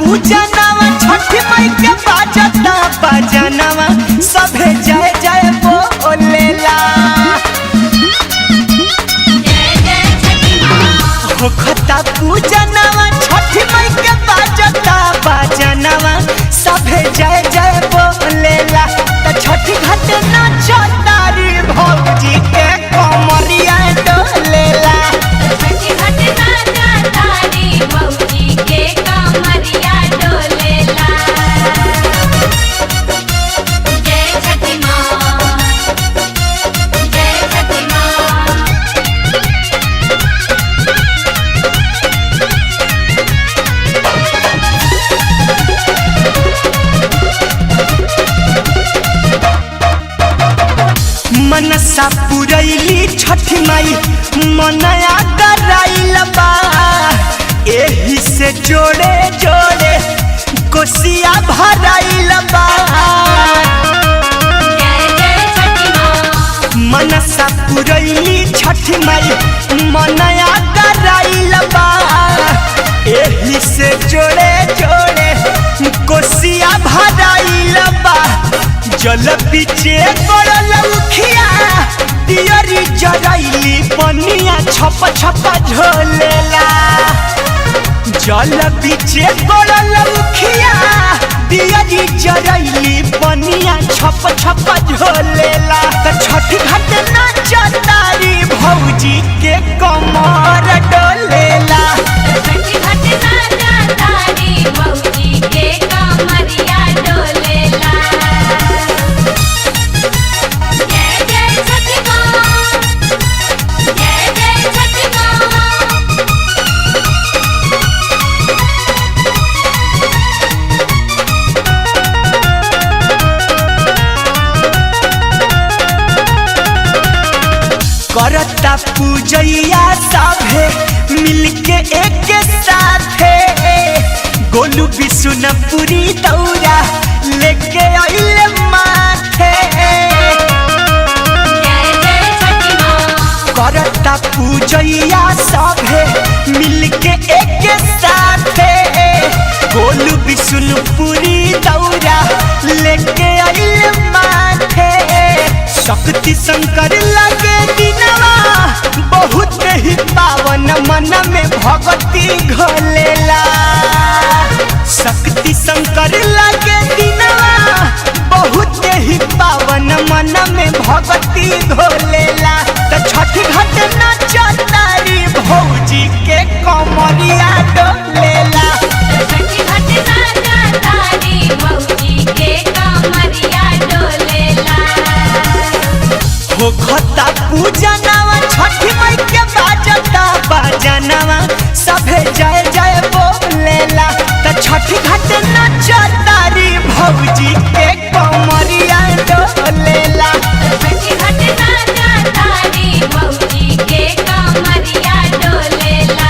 पूजनवा छठी माई के बाजता बजनवा सभे जय जय बोलेला। होखता पूजनवा छठी माई के बाजता बजनवा सभे जय जय बोलेला। त छठी घाट नाचतारी भौजी के कमरिया डोलेला। छठी घाट नाचतारी भौजी के कमरिया डोलेला। जय छठी माँ, जय छठी माँ। मनसा पुरैली छठी माई मनया कराइल बा। एही से जोड़े जोड़े कोसिया भराइल बा। जय जय छठी माँ। मनसा पुरैली छठी माई मनया कराइल बा। एही से जोड़े जोड़े कोसिया भराइल बा। जल पीछे पड़ल उखिया दियरी जरैली पनिया छप छप झोलेला। जल पीछे पड़ल उखिया दियरी जरैली पनिया छप छप झोलेला। त छठी घाट नाचतारी भौजी के कमर डोलेला। छठी घाट नाचतारी भौजी के कमरिया डोलेला। जय जय छठी माँ, जय जय छठी माँ। करता पूजैया सभे मिलके एक साथे। गोलू बिशुनपुरी दौरा लेके आइले माथे। जय जय छठी माँ। करता पूजैया सभे मिलके एक साथे। गोलू बिशुनपुरी दौरा लेके आइले माथे। शक्ति शंकर लगे दिनवा बहुत ही पावन मन में भक्ति घोलेला। शक्ति शंकर लगे दिनवा बहुत ही पावन मन में भक्ति घोलेला। त छठी घाट नाचतारी भौजी के कमरिया डोलेला। छठी घाट नाचतारी भौजी के कमरिया डोलेला। होखता पूजनवा छठी माई के बाजता बजनवा सभे जय जय बोलेला। त छठी घाट नाचतारी भौजी के कमरिया डोलेला। छठी घाट नाचतारी भौजी के कमरिया डोलेला।